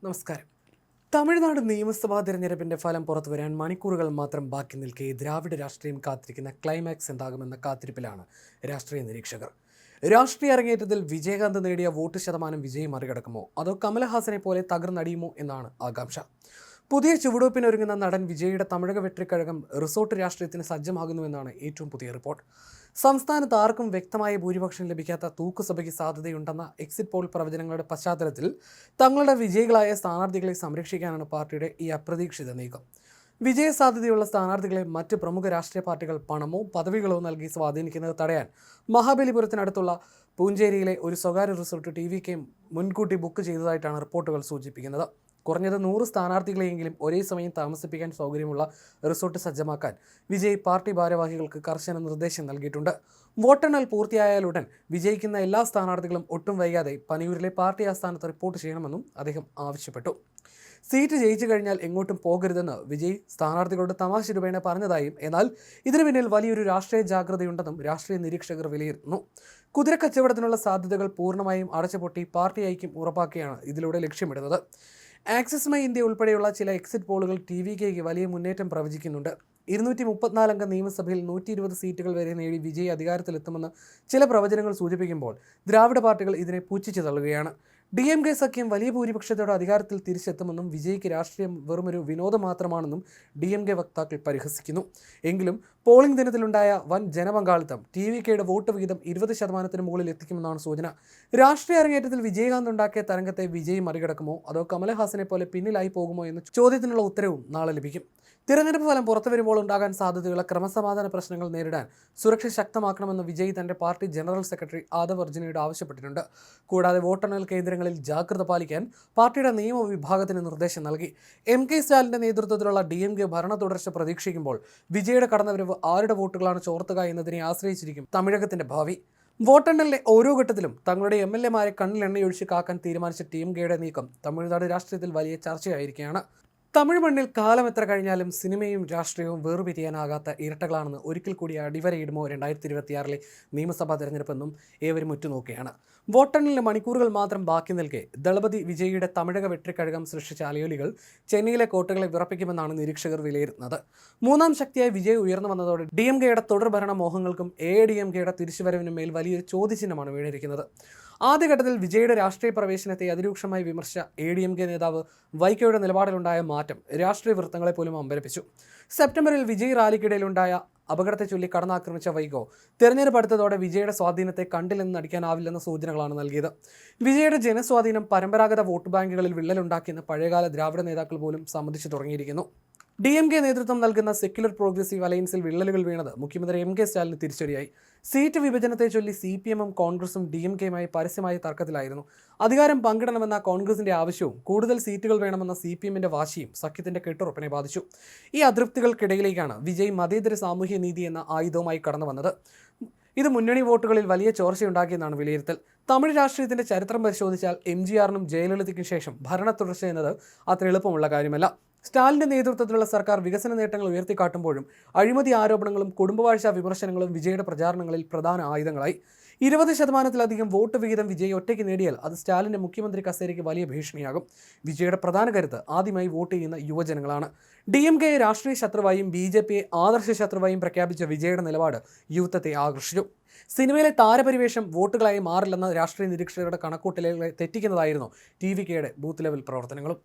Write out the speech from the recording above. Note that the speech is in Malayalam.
നമസ്കാരം. തമിഴ്നാട് നിയമസഭാ തെരഞ്ഞെടുപ്പിന്റെ ഫലം പുറത്തുവരാൻ മണിക്കൂറുകൾ മാത്രം ബാക്കി നിൽക്കെ ദ്രാവിഡ രാഷ്ട്രീയം കാത്തിരിക്കുന്ന ക്ലൈമാക്സ് എന്താകുമെന്ന കാത്തിരിപ്പിലാണ് രാഷ്ട്രീയ നിരീക്ഷകർ. രാഷ്ട്രീയ അരങ്ങേറ്റത്തിൽ വിജയകാന്ത് നേടിയ വോട്ട് ശതമാനം വിജയം മറികടക്കുമോ അതോ കമലഹാസനെ പോലെ തകർന്നടിയുമോ എന്നാണ് ആകാംക്ഷ. പുതിയ ചുവടുവയ്പ്പിനൊരുങ്ങുന്ന നടൻ വിജയുടെ തമിഴക വെട്രിക്കഴകം റിസോർട്ട് രാഷ്ട്രീയത്തിന് സജ്ജമാകുന്നുവെന്നാണ് ഏറ്റവും പുതിയ റിപ്പോർട്ട്. സംസ്ഥാനത്ത് ആർക്കും വ്യക്തമായ ഭൂരിപക്ഷം ലഭിക്കാത്ത തൂക്കുസഭയ്ക്ക് സാധ്യതയുണ്ടെന്ന എക്സിറ്റ് പോൾ പ്രവചനങ്ങളുടെ പശ്ചാത്തലത്തിൽ തങ്ങളുടെ വിജയികളായ സ്ഥാനാർത്ഥികളെ സംരക്ഷിക്കാനാണ് പാർട്ടിയുടെ ഈ അപ്രതീക്ഷിത നീക്കം. വിജയസാധ്യതയുള്ള സ്ഥാനാർത്ഥികളെ മറ്റ് പ്രമുഖ രാഷ്ട്രീയ പാർട്ടികൾ പണമോ പദവികളോ നൽകി സ്വാധീനിക്കുന്നത് തടയാൻ മഹാബലിപുരത്തിനടുത്തുള്ള പൂഞ്ചേരിയിലെ ഒരു സ്വകാര്യ റിസോർട്ട് TVK മുൻകൂട്ടി ബുക്ക് ചെയ്തതായിട്ടാണ് റിപ്പോർട്ടുകൾ സൂചിപ്പിക്കുന്നത്. കുറഞ്ഞത് 100 സ്ഥാനാർത്ഥികളെയെങ്കിലും ഒരേ സമയം താമസിപ്പിക്കാൻ സൗകര്യമുള്ള റിസോർട്ട് സജ്ജമാക്കാൻ വിജയ് പാർട്ടി ഭാരവാഹികൾക്ക് കർശന നിർദ്ദേശം നൽകിയിട്ടുണ്ട്. വോട്ടെണ്ണൽ പൂർത്തിയായാലുടൻ വിജയിക്കുന്ന എല്ലാ സ്ഥാനാർത്ഥികളും ഒട്ടും വൈകാതെ പനിയൂരിലെ പാർട്ടി ആസ്ഥാനത്ത് റിപ്പോർട്ട് ചെയ്യണമെന്നും അദ്ദേഹം ആവശ്യപ്പെട്ടു. സീറ്റ് ജയിച്ചു കഴിഞ്ഞാൽ എങ്ങോട്ടും പോകരുതെന്ന് വിജയ് സ്ഥാനാർത്ഥികളുടെ തമാശ രൂപേണ പറഞ്ഞതായും, എന്നാൽ ഇതിനു പിന്നിൽ വലിയൊരു രാഷ്ട്രീയ ജാഗ്രതയുണ്ടെന്നും രാഷ്ട്രീയ നിരീക്ഷകർ വിലയിരുത്തുന്നു. കുതിരക്കച്ചവടത്തിനുള്ള സാധ്യതകൾ പൂർണ്ണമായും അടച്ചുപൊട്ടി പാർട്ടി ഐക്യം ഉറപ്പാക്കിയാണ് ഇതിലൂടെ ലക്ഷ്യമിടുന്നത്. ആക്സിസ് മൈ ഇന്ത്യ ഉൾപ്പെടെയുള്ള ചില എക്സിറ്റ് പോളുകൾ TVKയ്ക്ക് വലിയ മുന്നേറ്റം പ്രവചിക്കുന്നുണ്ട്. 234 അംഗ നിയമസഭയിൽ 120 സീറ്റുകൾ വരെ നേടി വിജയ് അധികാരത്തിലെത്തുമെന്ന് ചില പ്രവചനങ്ങൾ സൂചിപ്പിക്കുമ്പോൾ ദ്രാവിഡ പാർട്ടികൾ ഇതിനെ പുച്ഛിച്ചു തള്ളുകയാണ്. DMK സഖ്യം വലിയ ഭൂരിപക്ഷത്തോടെ അധികാരത്തിൽ തിരിച്ചെത്തുമെന്നും വിജയ്ക്ക് രാഷ്ട്രീയം വെറുമൊരു വിനോദം മാത്രമാണെന്നും DMK വക്താക്കൾ പരിഹസിക്കുന്നു. എങ്കിലും പോളിംഗ് ദിനത്തിലുണ്ടായ വൻ ജനപങ്കാളിത്തം TVKയുടെ വോട്ട് വിഹിതം 20% മുകളിൽ എത്തിക്കുമെന്നാണ് സൂചന. രാഷ്ട്രീയ അരങ്ങേറ്റത്തിൽ വിജയകാന്ത് ഉണ്ടാക്കിയ തരംഗത്തെ വിജയ് മറികടക്കുമോ അതോ കമലഹാസനെ പോലെ പിന്നിലായി പോകുമോ എന്ന ചോദ്യത്തിനുള്ള ഉത്തരവും നാളെ ലഭിക്കും. തിരഞ്ഞെടുപ്പ് ഫലം പുറത്തു വരുമ്പോൾ ഉണ്ടാകാൻ സാധ്യതയുള്ള ക്രമസമാധാന പ്രശ്നങ്ങൾ നേരിടാൻ സുരക്ഷ ശക്തമാക്കണമെന്ന് വിജയ് തന്റെ പാർട്ടി ജനറൽ സെക്രട്ടറി ആദവ് അർജുനയോട് ആവശ്യപ്പെട്ടിട്ടുണ്ട്. കൂടാതെ വോട്ടെണ്ണൽ കേന്ദ്രങ്ങളിൽ ജാഗ്രത പാലിക്കാൻ പാർട്ടിയുടെ നിയമവിഭാഗത്തിന് നിർദ്ദേശം നൽകി. MK സ്റ്റാലിന്റെ നേതൃത്വത്തിലുള്ള DMK ഭരണ തുടർച്ച പ്രതീക്ഷിക്കുമ്പോൾ വിജയുടെ കടന്നുവരവ് ആരുടെ വോട്ടുകളാണ് ചോർത്തുക എന്നതിനെ ആശ്രയിച്ചിരിക്കും തമിഴകത്തിന്റെ ഭാവി. വോട്ടെണ്ണലിലെ ഓരോ ഘട്ടത്തിലും തങ്ങളുടെ MLA-മാരെ കണ്ണിൽ എണ്ണയൊഴിച്ച് കാക്കാൻ തീരുമാനിച്ച TMKയുടെ നീക്കം തമിഴ്നാട് രാഷ്ട്രീയത്തിൽ വലിയ ചർച്ചയായിരിക്കുകയാണ്. തമിഴ് മണ്ണിൽ കാലം എത്ര കഴിഞ്ഞാലും സിനിമയും രാഷ്ട്രീയവും വേർപിരിയാനാകാത്ത ഇരട്ടകളാണെന്ന് ഒരിക്കൽ കൂടി അടിവരയിടുമോ 2026 നിയമസഭാ തെരഞ്ഞെടുപ്പെന്നും ഏവരും ഉറ്റുനോക്കുകയാണ്. വോട്ടെണ്ണലിന് മണിക്കൂറുകൾ മാത്രം ബാക്കി നിൽക്കെ ദളപതി വിജയിയുടെ തമിഴക വെട്രിക്കഴകം സൃഷ്ടിച്ച അലയൊലികൾ ചെന്നൈയിലെ കോട്ടകളെ വിറപ്പിക്കുമെന്നാണ് നിരീക്ഷകർ വിലയിരുത്തുന്നത്. മൂന്നാം ശക്തിയായി വിജയ് ഉയർന്നു വന്നതോടെ DMKയുടെ തുടർഭരണ മോഹങ്ങൾക്കും AIADMKയുടെ തിരിച്ചുവരവിനും മേൽ വലിയൊരു ചോദ്യചിഹ്നമാണ് വീണിരിക്കുന്നത്. ആദ്യഘട്ടത്തിൽ വിജയുടെ രാഷ്ട്രീയ പ്രവേശനത്തെ അതിരൂക്ഷമായി വിമർശിച്ച AIADMK നേതാവ് വൈക്കോയുടെ നിലപാടിലുണ്ടായ മാറ്റം രാഷ്ട്രീയ വൃത്തങ്ങളെ പോലും അമ്പരപ്പിച്ചു. സെപ്റ്റംബറിൽ വിജയ് റാലിക്കിടയിലുണ്ടായ അപകടത്തെ ചൊല്ലി കടന്നാക്രമിച്ച വൈകോ തെരഞ്ഞെടുപ്പ് അടുത്തതോടെ വിജയുടെ സ്വാധീനത്തെ കണ്ടില്ലെന്ന് നടിക്കാനാവില്ലെന്ന സൂചനകളാണ് നൽകിയത്. വിജയുടെ ജനസ്വാധീനം പരമ്പരാഗത വോട്ട് ബാങ്കുകളിൽ വിള്ളലുണ്ടാക്കിയെന്ന് പഴയകാല ദ്രാവിഡ നേതാക്കൾ പോലും സമ്മതിച്ചു തുടങ്ങിയിരിക്കുന്നു. DMK നേതൃത്വം നൽകുന്ന സെക്യുലർ പ്രോഗ്രസീവ് അലയൻസിൽ വിള്ളലുകൾ വീണത് മുഖ്യമന്ത്രി MK സ്റ്റാലിന് തിരിച്ചടിയായി. സീറ്റ് വിഭജനത്തെ ചൊല്ലി CPM-ഉം കോൺഗ്രസും DMK-യുമായി പരസ്യമായ തർക്കത്തിലായിരുന്നു. അധികാരം പങ്കിടണമെന്ന കോൺഗ്രസിന്റെ ആവശ്യവും കൂടുതൽ സീറ്റുകൾ വേണമെന്ന CPM-ന്റെ വാശിയും സഖ്യത്തിന്റെ കെട്ടുറപ്പിനെ ബാധിച്ചു. ഈ അതൃപ്തികൾക്കിടയിലേക്കാണ് വിജയ് മതേതര സാമൂഹ്യ നീതി എന്ന ആയുധവുമായി കടന്നു വന്നത്. ഇത് മുന്നണി വോട്ടുകളിൽ വലിയ ചോർച്ചയുണ്ടാക്കിയെന്നാണ് വിലയിരുത്തൽ. തമിഴ് രാഷ്ട്രീയത്തിന്റെ ചരിത്രം പരിശോധിച്ചാൽ MGR-നും ജയലളിതയ്ക്കും ശേഷം ഭരണ തുടർച്ച എന്നത് അത്ര എളുപ്പമുള്ള കാര്യമല്ല. സ്റ്റാലിന്റെ നേതൃത്വത്തിലുള്ള സർക്കാർ വികസന നേട്ടങ്ങൾ ഉയർത്തിക്കാട്ടുമ്പോഴും അഴിമതി ആരോപണങ്ങളും കുടുംബവാഴ്ച വിമർശനങ്ങളും വിജയുടെ പ്രചാരണങ്ങളിൽ പ്രധാന ആയുധങ്ങളായി. 20%-ലധികം വോട്ട് വിഹിതം വിജയ് ഒറ്റയ്ക്ക് നേടിയാൽ അത് സ്റ്റാലിന്റെ മുഖ്യമന്ത്രി കസേരയ്ക്ക് വലിയ ഭീഷണിയാകും. വിജയുടെ പ്രധാന കരുത്ത് ആദ്യമായി വോട്ട് ചെയ്യുന്ന യുവജനങ്ങളാണ്. DMK-യെ രാഷ്ട്രീയ ശത്രുവായും BJP-യെ ആദർശ ശത്രുവായും പ്രഖ്യാപിച്ച വിജയുടെ നിലപാട് യുവത്വത്തെ ആകർഷിച്ചു. സിനിമയിലെ താരപരിവേഷം വോട്ടുകളായി മാറില്ലെന്ന രാഷ്ട്രീയ നിരീക്ഷകരുടെ കണക്കൂട്ടലുകളെ തെറ്റിക്കുന്നതായിരുന്നു TVK-യുടെ ബൂത്ത് ലെവൽ പ്രവർത്തനങ്ങളും.